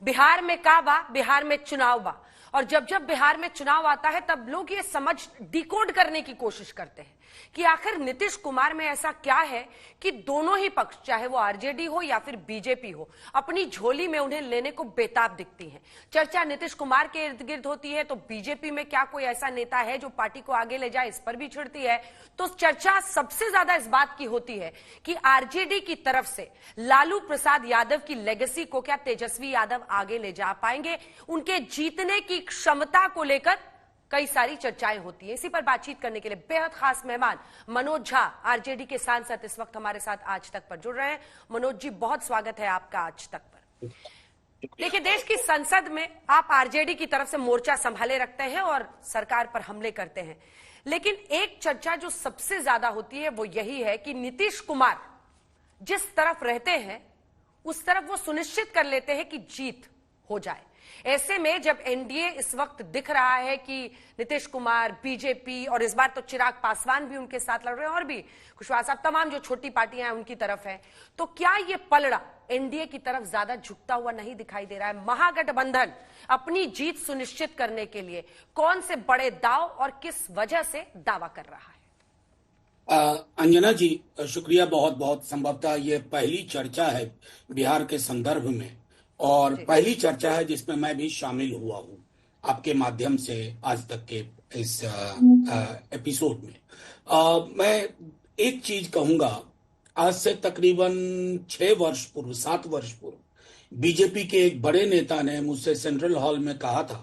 बिहार में का बा, बिहार में चुनाव बा, और जब जब बिहार में चुनाव आता है तब लोग ये समझ डिकोड करने की कोशिश करते हैं कि आखिर नीतीश कुमार में ऐसा क्या है कि दोनों ही पक्ष, चाहे वो आरजेडी हो या फिर बीजेपी हो, अपनी झोली में उन्हें लेने को बेताब दिखती हैं। चर्चा नीतीश कुमार के इर्द गिर्द होती है तो बीजेपी में क्या कोई ऐसा नेता है जो पार्टी को आगे ले जाए, इस पर भी छिड़ती है। तो चर्चा सबसे ज्यादा इस बात की होती है कि आरजेडी की तरफ से लालू प्रसाद यादव की लेगेसी को क्या तेजस्वी यादव आगे ले जा पाएंगे, उनके जीतने की क्षमता को लेकर कई सारी चर्चाएं होती है। इसी पर बातचीत करने के लिए बेहद खास मेहमान मनोज झा, आरजेडी के सांसद, इस वक्त हमारे साथ आज तक पर जुड़ रहे हैं। मनोज जी, बहुत स्वागत है आपका आज तक पर। देखिए, देश की संसद में आप आरजेडी की तरफ से मोर्चा संभाले रखते हैं और सरकार पर हमले करते हैं, लेकिन एक चर्चा जो सबसे ज्यादा होती है वो यही है कि नीतीश कुमार जिस तरफ रहते हैं उस तरफ वो सुनिश्चित कर लेते हैं कि जीत हो जाए। ऐसे में जब एनडीए इस वक्त दिख रहा है कि नीतीश कुमार, बीजेपी और इस बार तो चिराग पासवान भी उनके साथ लड़ रहे हैं और भी कुशवाहा साहब, तमाम जो छोटी पार्टियां हैं उनकी तरफ है, तो क्या ये पलड़ा एनडीए की तरफ ज्यादा झुकता हुआ नहीं दिखाई दे रहा है? महागठबंधन अपनी जीत सुनिश्चित करने के लिए कौन से बड़े दाव और किस वजह से दावा कर रहा है? अंजना जी, शुक्रिया बहुत बहुत। संभवतः ये पहली चर्चा है बिहार के संदर्भ में और पहली चर्चा है जिसमें मैं भी शामिल हुआ हूँ आपके माध्यम से आज तक के इस एपिसोड में। मैं एक चीज कहूंगा, आज से तकरीबन 6 वर्ष पूर्व, 7 वर्ष पूर्व बीजेपी के एक बड़े नेता ने मुझसे सेंट्रल हॉल में कहा था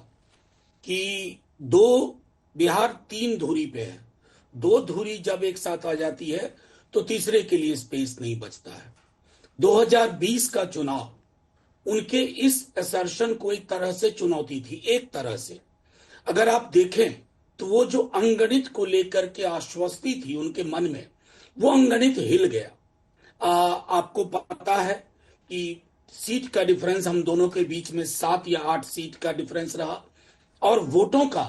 कि बिहार 3 धुरी पे है, 2 धुरी जब एक साथ आ जाती है तो तीसरे के लिए स्पेस नहीं बचता है। 2020 का चुनाव उनके इस असर्शन को एक तरह से चुनौती थी। एक तरह से अगर आप देखें तो वो जो अंगणित को लेकर के आश्वस्ति थी उनके मन में, वो अंगणित हिल गया। आपको पता है कि सीट का डिफरेंस हम दोनों के बीच में 7 या 8 सीट का डिफरेंस रहा और वोटों का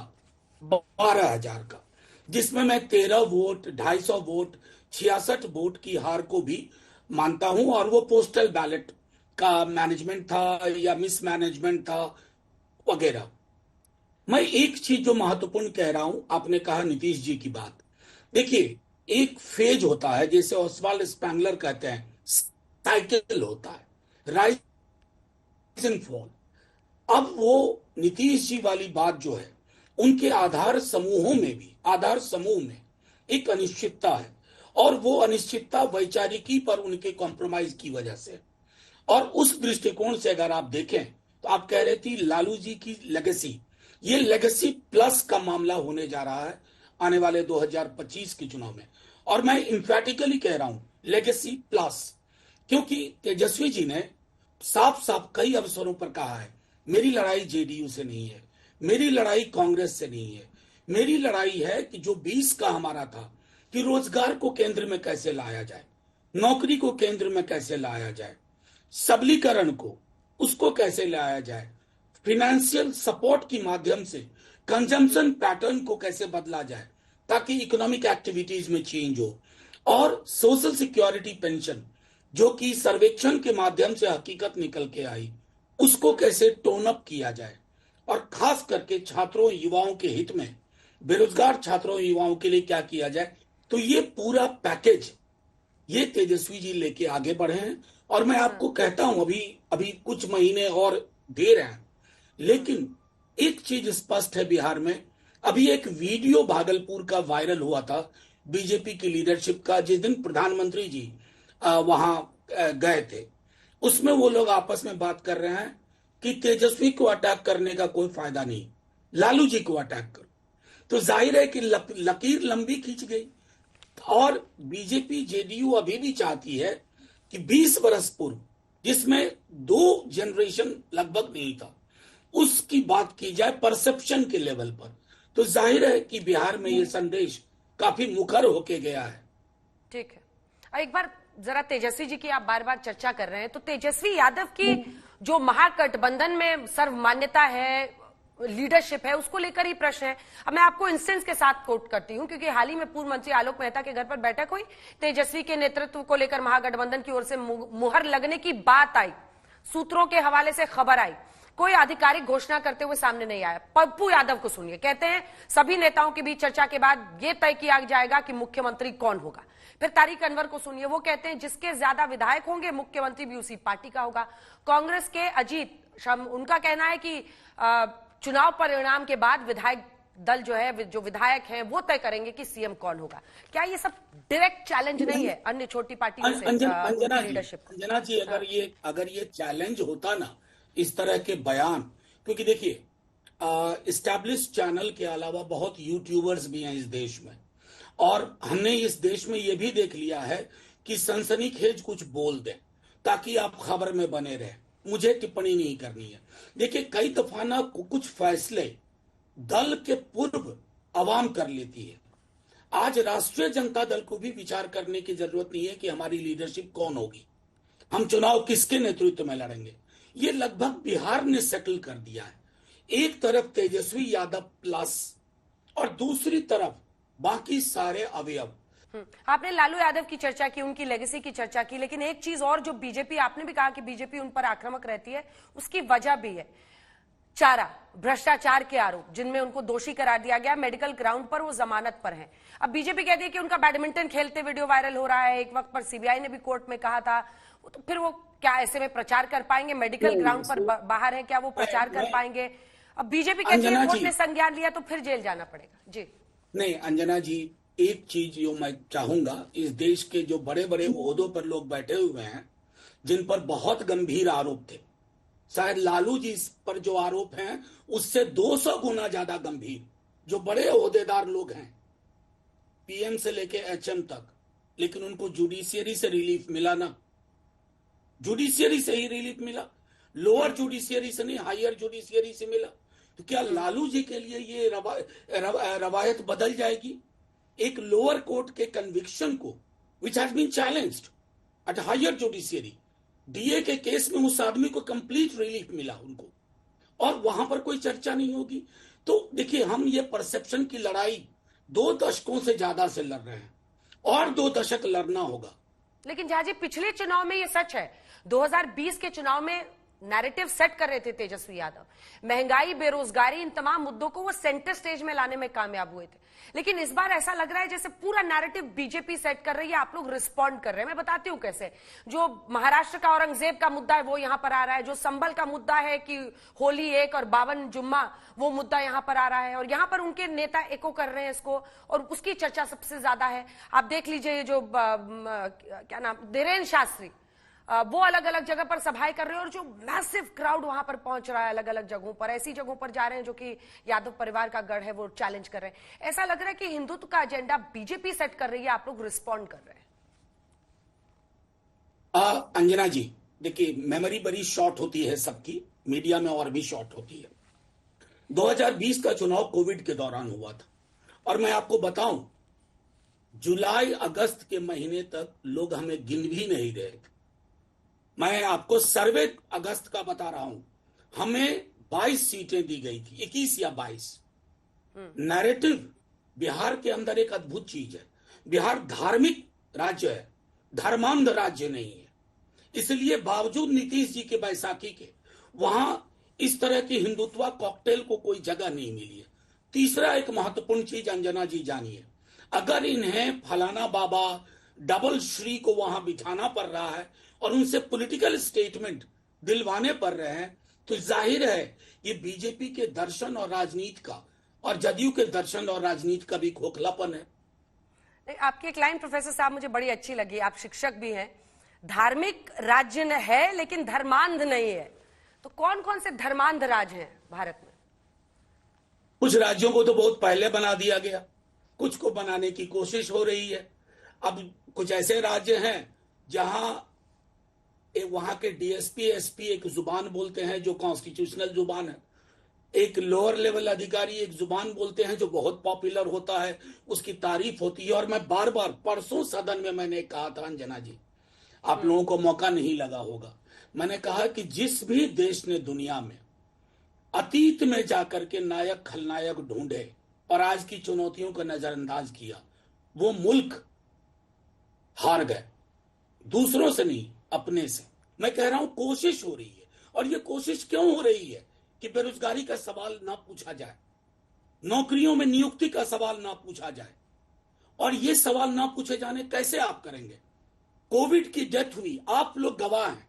12,000 का, जिसमें मैं 13 वोट, 250 वोट, 66 वोट की हार को भी मानता हूं। और वो पोस्टल बैलेट का मैनेजमेंट था या मिसमैनेजमेंट था वगैरह। मैं एक चीज जो महत्वपूर्ण कह रहा हूं, आपने कहा नीतीश जी की बात। देखिए, एक फेज होता है, जैसे ऑस्वाल्ड स्पैंगलर कहते हैं, साइकिल होता है, राइज एंड फॉल। अब वो नीतीश जी वाली बात जो है, उनके आधार समूह में एक अनिश्चितता है और वो अनिश्चितता वैचारिकी पर उनके कॉम्प्रोमाइज की वजह से। और उस दृष्टिकोण से अगर आप देखें तो आप कह रहे थे लालू जी की लेगेसी, ये लेगेसी प्लस का मामला होने जा रहा है आने वाले 2025 के चुनाव में। और मैं इंफैटिकली कह रहा हूं लेगेसी प्लस, क्योंकि तेजस्वी जी ने साफ साफ कई अवसरों पर कहा है, मेरी लड़ाई जेडीयू से नहीं है, मेरी लड़ाई कांग्रेस से नहीं है, मेरी लड़ाई है कि जो 20 का हमारा था कि रोजगार को केंद्र में कैसे लाया जाए, नौकरी को केंद्र में कैसे लाया जाए, सबलीकरण को उसको कैसे लाया जाए, फाइनेंशियल सपोर्ट के माध्यम से कंजम्पशन पैटर्न को कैसे बदला जाए ताकि इकोनॉमिक एक्टिविटीज में चेंज हो, और सोशल सिक्योरिटी पेंशन जो कि सर्वेक्षण के माध्यम से हकीकत निकल के आई, उसको कैसे टोन अप किया जाए, और खास करके छात्रों युवाओं के हित में बेरोजगार छात्रों युवाओं के लिए क्या किया जाए। तो ये पूरा पैकेज ये तेजस्वी जी लेके आगे बढ़े हैं। और मैं आपको कहता हूं अभी कुछ महीने और देर है, लेकिन एक चीज स्पष्ट है बिहार में। अभी एक वीडियो भागलपुर का वायरल हुआ था बीजेपी की लीडरशिप का, जिस दिन प्रधानमंत्री जी वहां गए थे, उसमें वो लोग आपस में बात कर रहे हैं कि तेजस्वी को अटैक करने का कोई फायदा नहीं, लालू जी को अटैक करो। तो जाहिर है कि लकीर लंबी खींच गई। और बीजेपी जेडीयू अभी भी चाहती है कि 20 वर्ष पूर्व जिसमें 2 जनरेशन लगभग नहीं था, उसकी बात की जाए परसेप्शन के लेवल पर। तो जाहिर है कि बिहार में ये संदेश काफी मुखर होके गया है। ठीक है, एक बार जरा तेजस्वी जी की आप बार बार चर्चा कर रहे हैं, तो तेजस्वी यादव की जो महागठबंधन में सर्वमान्यता है, लीडरशिप है, उसको लेकर ही प्रश्न है। अब मैं आपको इंस्टेंस के साथ कोट करती हूं, क्योंकि हाल ही में पूर्व मंत्री आलोक मेहता के घर पर बैठक हुई, तेजस्वी के नेतृत्व को लेकर महागठबंधन की ओर से मुहर लगने की बात आई, सूत्रों के हवाले से खबर आई। कोई आधिकारिक घोषणा करते हुए सामने नहीं आया। पप्पू यादव को सुनिए, कहते हैं सभी नेताओं के बीच चर्चा के बाद यह तय किया जाएगा कि मुख्यमंत्री कौन होगा। फिर तारिक अनवर को सुनिए, वो कहते हैं जिसके ज्यादा विधायक होंगे मुख्यमंत्री भी उसी पार्टी का होगा। कांग्रेस के अजीत, उनका कहना है कि चुनाव परिणाम के बाद विधायक दल जो है, जो विधायक हैं, वो तय करेंगे कि सीएम कौन होगा। क्या ये सब डायरेक्ट चैलेंज नहीं है अन्य छोटी पार्टियों से? अंजना जी, अगर ये चैलेंज होता ना, इस तरह के बयान, क्योंकि देखिए इस्टेब्लिश चैनल के अलावा बहुत यूट्यूबर्स भी हैं इस देश में, और हमने इस देश में ये भी देख लिया है कि सनसनीखेज कुछ बोल दें ताकि आप खबर में बने रहे। मुझे टिप्पणी नहीं करनी है। देखिए कई दफा ना कुछ फैसले दल के पूर्व आवाम कर लेती है। आज राष्ट्रीय जनता दल को भी विचार करने की जरूरत नहीं है कि हमारी लीडरशिप कौन होगी, हम चुनाव किसके नेतृत्व में लड़ेंगे। ये लगभग बिहार ने सेटल कर दिया है। एक तरफ तेजस्वी यादव प्लस और दूसरी तरफ बाकी सारे अवयव। आपने लालू यादव की चर्चा की, उनकी लेगेसी की चर्चा की, लेकिन एक चीज और जो बीजेपी, आपने भी कहा कि बीजेपी उन पर आक्रामक रहती है, उसकी वजह भी है चारा भ्रष्टाचार के आरोप, जिनमें उनको दोषी करार दिया गया। मेडिकल ग्राउंड पर वो जमानत पर हैं। अब बीजेपी कहती है कि उनका बैडमिंटन खेलते वीडियो वायरल हो रहा है, एक वक्त पर सीबीआई ने भी कोर्ट में कहा था, तो फिर वो क्या ऐसे में प्रचार कर पाएंगे? मेडिकल ग्राउंड पर बाहर है, क्या वो प्रचार कर पाएंगे? अब बीजेपी कहती है कोर्ट ने संज्ञान लिया तो फिर जेल जाना पड़ेगा। जी नहीं अंजना जी, एक चीज जो मैं चाहूंगा, इस देश के जो बड़े बड़े ओहदों पर लोग बैठे हुए हैं जिन पर बहुत गंभीर आरोप थे, शायद लालू जी पर जो आरोप हैं उससे 200 गुना ज्यादा गंभीर, जो बड़े ओहदेदार लोग हैं पीएम से लेके एचएम तक, लेकिन उनको जुडिशियरी से रिलीफ मिला ना, जुडिशियरी से ही रिलीफ मिला, लोअर जुडिशियरी से नहीं, हायर जुडिशियरी से मिला। तो क्या लालू जी के लिए ये रवायत बदल जाएगी? एक लोअर कोर्ट के कन्विक्शन को which has been challenged at higher judiciary, DA के केस में उस आदमी को कंप्लीट रिलीफ मिला उनको, और वहां पर कोई चर्चा नहीं होगी। तो देखिए, हम ये परसेप्शन की लड़ाई 2 दशकों से ज्यादा से लड़ रहे हैं और 2 दशक लड़ना होगा। लेकिन जहां जी पिछले चुनाव में ये सच है, 2020 के चुनाव में नैरेटिव सेट कर रहे थे तेजस्वी यादव, महंगाई, बेरोजगारी, इन तमाम मुद्दों को वो सेंटर स्टेज में लाने में कामयाब हुए थे। लेकिन इस बार ऐसा लग रहा है जैसे पूरा नैरेटिव बीजेपी सेट कर रही है, आप लोग रिस्पॉन्ड कर रहे हैं। मैं बताती हूं कैसे। जो महाराष्ट्र का औरंगजेब का मुद्दा है वो यहां पर आ रहा है, जो संबल का मुद्दा है कि होली एक और 52 जुम्मा, वो मुद्दा यहां पर आ रहा है, और यहां पर उनके नेता एको कर रहे हैं इसको, और उसकी चर्चा सबसे ज्यादा है। आप देख लीजिए जो क्या नाम, धीरेन्द्र शास्त्री, वो अलग अलग जगह पर सभाएं कर रहे हैं, और जो मैसिव क्राउड वहां पर पहुंच रहा है अलग अलग जगहों पर, ऐसी जगहों पर जा रहे हैं जो कि यादव परिवार का गढ़ है, वो चैलेंज कर रहे हैं। ऐसा लग रहा है कि हिंदुत्व का एजेंडा बीजेपी सेट कर रही है, आप लोग रिस्पॉन्ड कर रहे हैं। अंजना जी, देखिए मेमोरी बड़ी शॉर्ट होती है सबकी, मीडिया में और भी शॉर्ट होती है। 2020 का चुनाव कोविड के दौरान हुआ था, और मैं आपको बताऊं, जुलाई अगस्त के महीने तक लोग हमें गिन भी नहीं रहे थे। मैं आपको सर्वे अगस्त का बता रहा हूं, हमें 22 सीटें दी गई थी, 21 या 22। नैरेटिव बिहार के अंदर एक अद्भुत चीज है, बिहार धार्मिक राज्य है, धर्मांध राज्य नहीं है। इसलिए बावजूद नीतीश जी के बैसाखी के, वहां इस तरह की हिंदुत्व कॉकटेल को कोई जगह नहीं मिली है। तीसरा एक महत्वपूर्ण चीज अंजना जी जानिए, अगर इन्हें फलाना बाबा, डबल श्री को वहां बिठाना पड़ रहा है और उनसे पॉलिटिकल स्टेटमेंट दिलवाने पड़ रहे हैं, तो जाहिर है ये बीजेपी के दर्शन और राजनीति का, और जदयू के दर्शन और राजनीति का भी खोखलापन है। आपकी एक लाइन प्रोफेसर साहब मुझे बड़ी अच्छी लगी, आप शिक्षक भी हैं। धार्मिक राज्य है लेकिन धर्मांध नहीं है। तो कौन कौन से धर्मांध राज्य हैं भारत में? कुछ राज्यों को तो बहुत पहले बना दिया गया, कुछ को बनाने की कोशिश हो रही है। अब कुछ ऐसे राज्य हैं जहां वहां के डीएसपी एसपी एक जुबान बोलते हैं जो कॉन्स्टिट्यूशनल जुबान है, एक लोअर लेवल अधिकारी एक जुबान बोलते हैं जो बहुत पॉपुलर होता है, उसकी तारीफ होती है। और मैं बार बार, परसों सदन में मैंने कहा था अंजना जी, आप लोगों को मौका नहीं लगा होगा, मैंने कहा कि जिस भी देश ने दुनिया में अतीत में जाकर के नायक खलनायक ढूंढे और आज की चुनौतियों को नजरअंदाज किया, वो मुल्क हार गए, दूसरों से नहीं, अपने से। मैं कह रहा हूं कोशिश हो रही है, और ये कोशिश क्यों हो रही है कि बेरोजगारी का सवाल ना पूछा जाए, नौकरियों में नियुक्ति का सवाल ना पूछा जाए? और ये सवाल ना पूछे जाने कैसे आप करेंगे? कोविड की डेथ हुई, आप लोग गवाह हैं,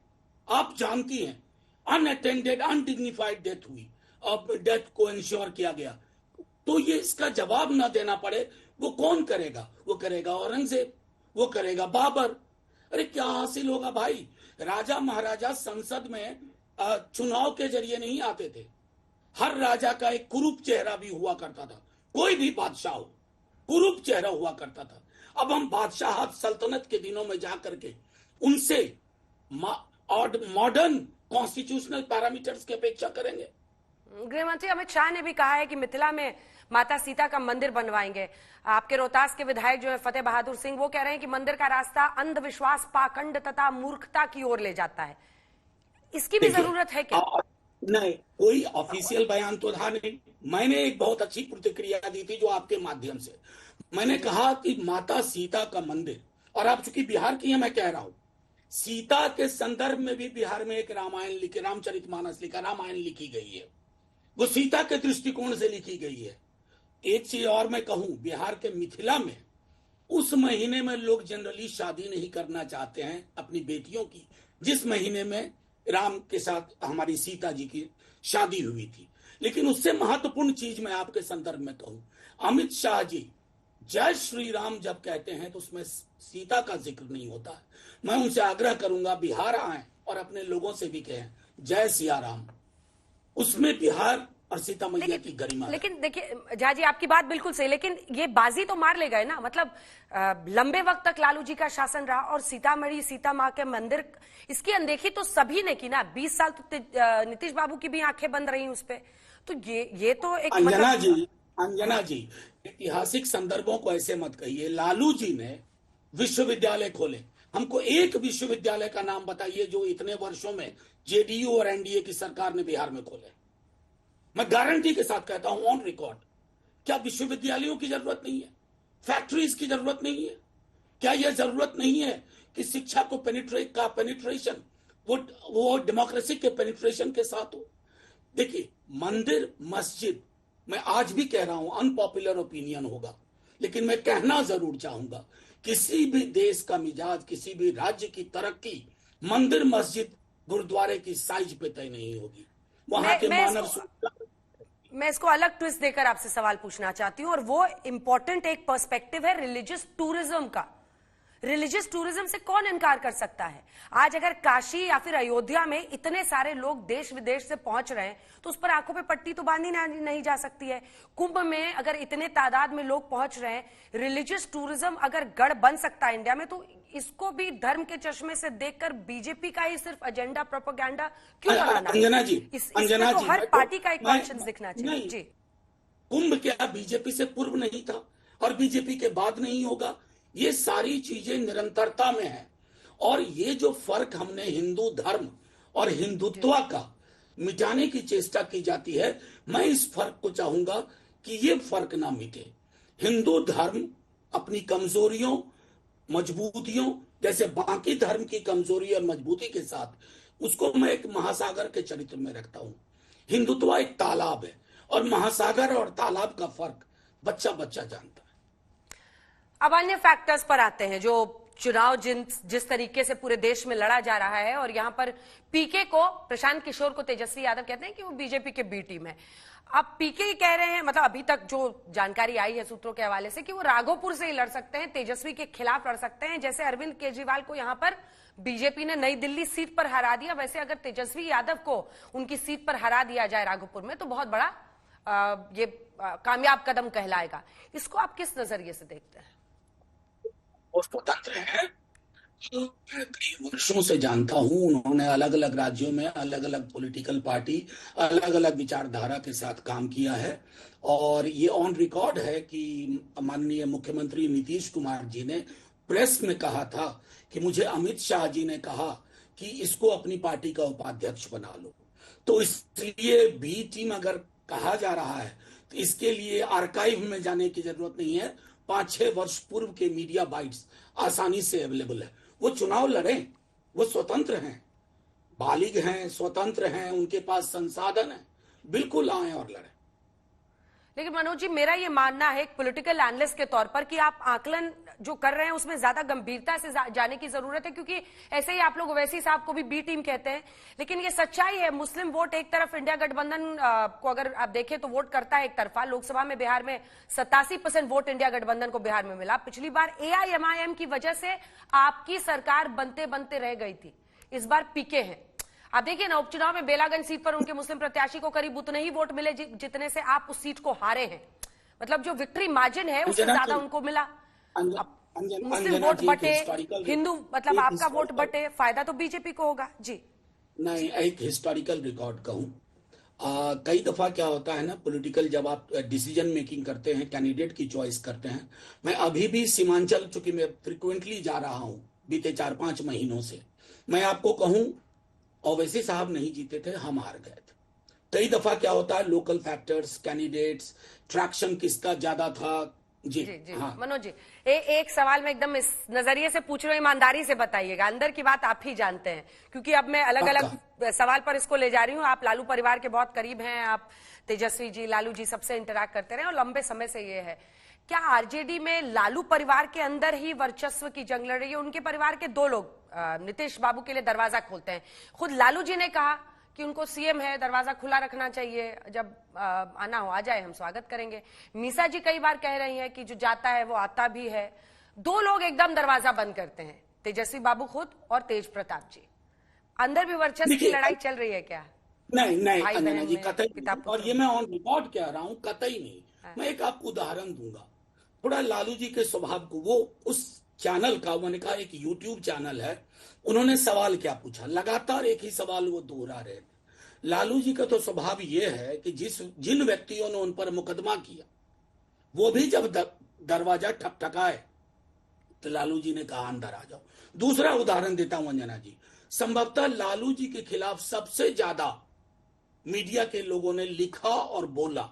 आप जानती हैं, अनअटेंडेड अनडिग्निफाइड डेथ हुई, अब डेथ को इंश्योर किया गया, तो ये इसका जवाब ना देना पड़े, वो कौन करेगा? वो करेगा औरंगजेब, वो करेगा बाबर। अरे क्या हासिल होगा भाई? राजा महाराजा संसद में चुनाव के जरिए नहीं आते थे। हर राजा का एक कुरूप चेहरा भी हुआ करता था, कोई भी बादशाह हो कुरूप चेहरा हुआ करता था। अब हम बादशाह सल्तनत के दिनों में जाकर के उनसे मॉडर्न कॉन्स्टिट्यूशनल पैरामीटर्स की अपेक्षा करेंगे? गृह मंत्री अमित शाह ने भी कहा है कि मिथिला में माता सीता का मंदिर बनवाएंगे। आपके रोहतास के विधायक जो है फतेह बहादुर सिंह, वो कह रहे हैं कि मंदिर का रास्ता अंधविश्वास, पाखंड तथा मूर्खता की ओर ले जाता है। इसकी भी जरूरत है क्या? नहीं, कोई ऑफिशियल बयान तो था नहीं। मैंने एक बहुत अच्छी प्रतिक्रिया दी थी जो आपके माध्यम से, मैंने कहा कि माता सीता का मंदिर, और आप चूंकि बिहार की है मैं कह रहा हूं, सीता के संदर्भ में भी बिहार में एक रामायण लिखी, रामचरितमानस लिखा, रामायण लिखी गई है, वो सीता के दृष्टिकोण से लिखी गई है। एक चीज और मैं कहूं, बिहार के मिथिला में उस महीने में लोग जनरली शादी नहीं करना चाहते हैं अपनी बेटियों की, जिस महीने में राम के साथ हमारी सीता जी की शादी हुई थी। लेकिन उससे महत्वपूर्ण चीज मैं आपके संदर्भ में कहूं, अमित शाह जी जय श्री राम जब कहते हैं तो उसमें सीता का जिक्र नहीं होता है। मैं उनसे आग्रह करूंगा बिहार आए और अपने लोगों से भी कहें जय सिया राम, उसमें बिहार और सीता मैया की गरिमा। लेकिन देखिए झा जी, आपकी बात बिल्कुल सही, लेकिन ये बाजी तो मार ले गए ना। मतलब लंबे वक्त तक लालू जी का शासन रहा और सीतामढ़ी सीता माँ के मंदिर, इसकी अनदेखी तो सभी ने की ना। 20 साल तो नीतीश बाबू की भी आंखें बंद रही उस पर। तो ये तो एक अंजना जी ऐतिहासिक संदर्भों को ऐसे मत कहिए। लालू जी ने विश्वविद्यालय खोले, हमको एक विश्वविद्यालय का नाम बताइए जो इतने वर्षों में जेडीयू और एनडीए की सरकार ने बिहार में खोले। मैं गारंटी के साथ कहता हूं ऑन रिकॉर्ड। क्या विश्वविद्यालयों की जरूरत नहीं है? फैक्ट्रीज की जरूरत नहीं है? क्या यह जरूरत नहीं है कि शिक्षा को पेनिट्रेशन वो डेमोक्रेसी के पेनिट्रेशन के साथ हो? देखिए, मंदिर मस्जिद, मैं आज भी कह रहा हूं, अनपॉपुलर ओपिनियन होगा, लेकिन मैं कहना जरूर चाहूंगा, किसी भी देश का मिजाज, किसी भी राज्य की तरक्की मंदिर मस्जिद गुरुद्वारे की साइज पे तय नहीं होगी। वहां के मैं इसको अलग ट्विस्ट देकर आपसे सवाल पूछना चाहती हूं, और वो इंपॉर्टेंट एक पर्सपेक्टिव है रिलीजियस टूरिज्म का। रिलीजियस टूरिज्म से कौन इनकार कर सकता है? आज अगर काशी या फिर अयोध्या में इतने सारे लोग देश विदेश से पहुंच रहे हैं तो उस पर आंखों पे पट्टी तो बांधी नहीं जा सकती है। कुंभ में अगर इतने तादाद में लोग पहुंच रहे हैं, रिलीजियस टूरिज्म अगर गढ़ बन सकता है इंडिया में, तो इसको भी धर्म के चश्मे से देखकर बीजेपी का ही सिर्फ एजेंडा, प्रोपेगेंडा क्यों बनाना? अंजना जी, इसमें तो हर पार्टी का एक कॉन्शियस दिखना चाहिए। जी, कुंभ क्या बीजेपी से पूर्व नहीं था और बीजेपी के बाद नहीं होगा? ये सारी चीजें निरंतरता में है। और ये जो फर्क हमने हिंदू धर्म और हिंदुत्व का मिटाने की चेष्टा की जाती है, मैं इस फर्क को चाहूंगा कि ये फर्क ना मिटे। हिंदू धर्म अपनी कमजोरियों मजबूतियों, जैसे बाकी धर्म की कमजोरी और मजबूती के साथ, उसको मैं एक महासागर के चरित्र में रखता हूं। हिंदुत्व एक तालाब है और महासागर और तालाब का फर्क बच्चा बच्चा जानता है। अब अन्य फैक्टर्स पर आते हैं। जो चुनाव जिस तरीके से पूरे देश में लड़ा जा रहा है, और यहां पर पीके को, प्रशांत किशोर को तेजस्वी यादव कहते हैं कि वो बीजेपी के बी टीम है। अब पीके कह रहे हैं, मतलब अभी तक जो जानकारी आई है सूत्रों के हवाले से, कि वो राघोपुर से ही लड़ सकते हैं, तेजस्वी के खिलाफ लड़ सकते हैं। जैसे अरविंद केजरीवाल को यहां पर बीजेपी ने नई दिल्ली सीट पर हरा दिया, वैसे अगर तेजस्वी यादव को उनकी सीट पर हरा दिया जाए राघोपुर में, तो बहुत बड़ा कामयाब कदम कहलाएगा। इसको आप किस नजरिए से देखते हैं? वो स्वतंत्र है, कई वर्षों से जानता हूं, उन्होंने अलग अलग राज्यों में अलग अलग पॉलिटिकल पार्टी, अलग अलग विचारधारा के साथ काम किया है। और ये ऑन रिकॉर्ड है कि माननीय मुख्यमंत्री नीतीश कुमार जी ने प्रेस में कहा था कि मुझे अमित शाह जी ने कहा कि इसको अपनी पार्टी का उपाध्यक्ष बना लो। तो इसलिए बी टीम अगर कहा जा रहा है तो इसके लिए आर्काइव में जाने की जरूरत नहीं है। 5-6 वर्ष पूर्व के मीडिया बाइट्स आसानी से अवेलेबल है। वो चुनाव लड़ें, वो स्वतंत्र हैं। बालिग हैं, स्वतंत्र हैं, उनके पास संसाधन है, बिल्कुल आए और लड़े। लेकिन मनोज जी, मेरा ये मानना है एक पॉलिटिकल एनालिस्ट के तौर पर कि आप आकलन जो कर रहे हैं उसमें ज्यादा गंभीरता से जाने की जरूरत है, क्योंकि ऐसे ही आप लोग ओवैसी साहब को भी बी टीम कहते हैं, लेकिन ये सच्चाई है। मुस्लिम वोट एक तरफ इंडिया गठबंधन को अगर आप देखें तो वोट करता है एक तरफा। लोकसभा में बिहार में 87% वोट इंडिया गठबंधन को बिहार में मिला। पिछली बार एआईएमआईएम की वजह से आपकी सरकार बनते बनते रह गई थी, इस बार पीके हैं। आप देखिए ना, उपचुनाव में बेलागंज सीट पर उनके मुस्लिम प्रत्याशी को करीब उतने ही वोट मिले जितने से आप उस सीट को हारे हैं। मतलब जो विक्ट्री मार्जिन है उससे ज्यादा उनको मिला। मुस्लिम वोट बटे, हिंदू मतलब आपका वोट बटे, फायदा तो बीजेपी को होगा जी। नहीं, एक हिस्टोरिकल रिकॉर्ड कहूं, कई दफा क्या होता है ना, पॉलिटिकल जब आप डिसीजन मेकिंग करते हैं, कैंडिडेट की चॉइस करते हैं। मैं अभी भी सीमांचल, चूंकि मैं फ्रिक्वेंटली जा रहा हूं बीते 4-5 महीनों से, मैं आपको कहूं ओवैसी साहब नहीं जीते थे, हम हार गए थे। कई दफा क्या होता है, लोकल फैक्टर्स, कैंडिडेट्स, ट्रैक्शन किसका ज्यादा था। जी जी हाँ मनोज जी, एक सवाल में एकदम इस नजरिए से पूछ रहा हूं, ईमानदारी से बताइएगा, अंदर की बात आप ही जानते हैं, क्योंकि अब मैं अलग अलग सवाल पर इसको ले जा रही हूं। आप लालू परिवार के बहुत करीब हैं, आप तेजस्वी जी, लालू जी सबसे इंटरैक्ट करते रहे और लंबे समय से ये है। क्या आरजेडी में लालू परिवार के अंदर ही वर्चस्व की जंग लड़ रही है? उनके परिवार के 2 लोग नीतीश बाबू के लिए दरवाजा खोलते हैं। खुद लालू जी ने कहा कि उनको सीएम है, दरवाजा खुला रखना चाहिए, जब आना हो आ जाए, हम स्वागत करेंगे। मीसा जी कई बार कह रही हैं कि जो जाता है वो आता भी है। 2 लोग एकदम दरवाजा बंद करते हैं, तेजस्वी बाबू खुद और तेज प्रताप जी। अंदर भी वर्चस्व की लड़ाई चल रही है क्या? नहीं नहीं अंजना जी, कतई। और ये मैं ऑन रिकॉर्ड कह रहा हूं, कतई नहीं। मैं एक आपको उदाहरण दूंगा, थोड़ा लालू जी के स्वभाव को। वो उस चैनल का, मैंने कहा एक यूट्यूब चैनल है, उन्होंने सवाल क्या पूछा, लगातार एक ही सवाल वो दोहरा रहे थे। लालू जी का तो स्वभाव ये है कि जिन व्यक्तियों ने उन पर मुकदमा किया, वो भी जब दरवाजा ठकठकाए तो लालू जी ने कहा अंदर आ जाओ। दूसरा उदाहरण देता हूं अंजना जी, संभवतः लालू जी के खिलाफ सबसे ज्यादा मीडिया के लोगों ने लिखा और बोला।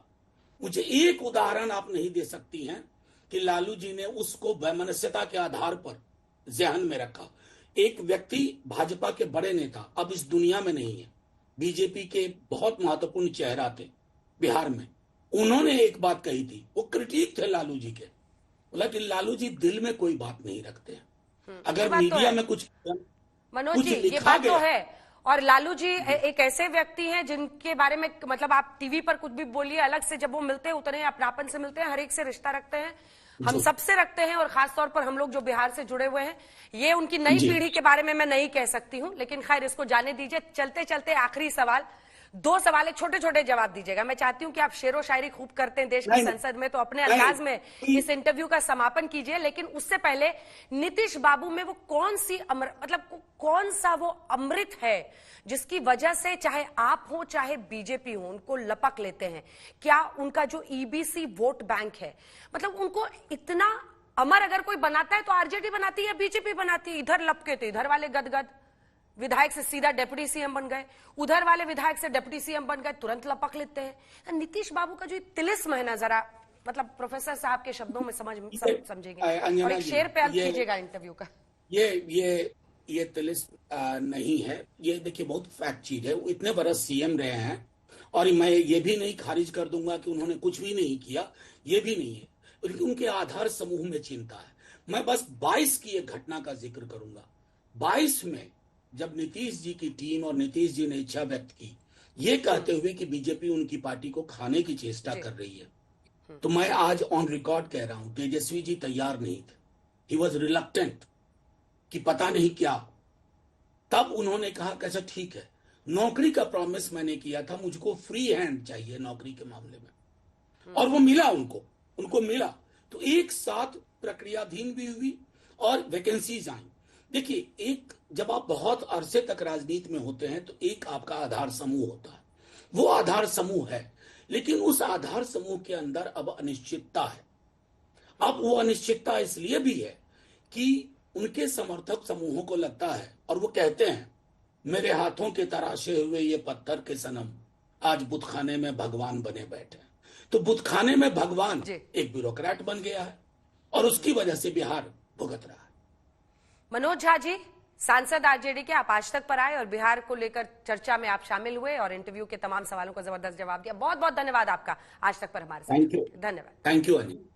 मुझे एक उदाहरण आप नहीं दे सकती हैं कि लालू जी ने उसको वैमनस्यता के आधार पर ध्यान में रखा। एक व्यक्ति, भाजपा के बड़े नेता, अब इस दुनिया में नहीं है, बीजेपी के बहुत महत्वपूर्ण चेहरा थे बिहार में, उन्होंने एक बात कही थी, वो क्रिटिक थे लालू जी के, बोला कि लालू जी दिल में कोई बात नहीं रखते हैं। अगर मीडिया में कुछ मनोज जी, ये बात तो है। और लालू जी एक ऐसे व्यक्ति हैं जिनके बारे में मतलब आप टीवी पर कुछ भी बोलिए, अलग से जब वो मिलते हैं उतने अपनापन से मिलते हैं, हर एक से रिश्ता रखते हैं, हम सबसे रखते हैं, और खासतौर पर हम लोग जो बिहार से जुड़े हुए हैं। ये उनकी नई पीढ़ी के बारे में मैं नहीं कह सकती हूं, लेकिन खैर इसको जाने दीजिए। चलते चलते आखिरी सवाल, 2 सवाल है, छोटे छोटे जवाब दीजिएगा। मैं चाहती हूं कि आप शेरो शायरी खूब करते हैं देश की संसद में, तो अपने अंदाज में इस इंटरव्यू का समापन कीजिए। लेकिन उससे पहले, नीतीश बाबू में वो कौन सा वो अमृत है जिसकी वजह से चाहे आप हो चाहे बीजेपी हो, उनको लपक लेते हैं? क्या उनका जो ईबीसी वोट बैंक है, मतलब उनको इतना अमर अगर कोई बनाता है तो आरजेडी बनाती है, बीजेपी बनाती है? इधर लपके तो इधर वाले गदगद, विधायक से सीधा डिप्टी सीएम बन गए, उधर वाले विधायक से डिप्टी सीएम बन गए, तुरंत लपक लेते हैं। नीतीश बाबू का जो तिलिस्म है ना, जरा मतलब प्रोफेसर साहब के शब्दों में समझेंगे और एक शेर पे अंत कीजिएगा इंटरव्यू का। ये तिलिस्म नहीं है, ये देखिए बहुत फैक्ट चीज है। वो इतने बरस सीएम रहे हैं, और मैं ये भी नहीं खारिज कर दूंगा कि उन्होंने कुछ भी नहीं किया, ये भी नहीं है, लेकिन उनके आधार समूह में चिंता है। मैं बस 22 की एक घटना का जिक्र करूंगा। 22 में जब नीतीश जी की टीम और नीतीश जी ने इच्छा व्यक्त की, ये कहते हुए कि बीजेपी उनकी पार्टी को खाने की चेष्टा कर रही है, तो मैं आज ऑन रिकॉर्ड कह रहा हूं, तेजस्वी जी तैयार नहीं थे, ही वॉज रिलक्टेंट कि पता नहीं क्या। तब उन्होंने कहा कैसा ठीक है, नौकरी का प्रॉमिस मैंने किया था, मुझको फ्री हैंड चाहिए नौकरी के मामले में, और वो मिला उनको मिला। तो एक साथ प्रक्रियाधीन भी हुई और वैकेंसीज आई। देखिए, एक जब आप बहुत अरसे तक राजनीति में होते हैं तो एक आपका आधार समूह होता है, वो आधार समूह है, लेकिन उस आधार समूह के अंदर अब अनिश्चितता है। अब वो अनिश्चितता इसलिए भी है कि उनके समर्थक समूहों को लगता है, और वो कहते हैं, मेरे हाथों के तराशे हुए ये पत्थर के सनम आज बुतखाने में भगवान बने बैठे। तो बुतखाने में भगवान एक ब्यूरोक्रेट बन गया है, और उसकी वजह से बिहार भुगत रहा है। मनोज झा जी, सांसद आरजेडी के आप आज तक पर आए और बिहार को लेकर चर्चा में आप शामिल हुए और इंटरव्यू के तमाम सवालों का जबरदस्त जवाब दिया। बहुत बहुत धन्यवाद आपका आज तक पर हमारे साथ। Thank you. धन्यवाद। Thank you Anil.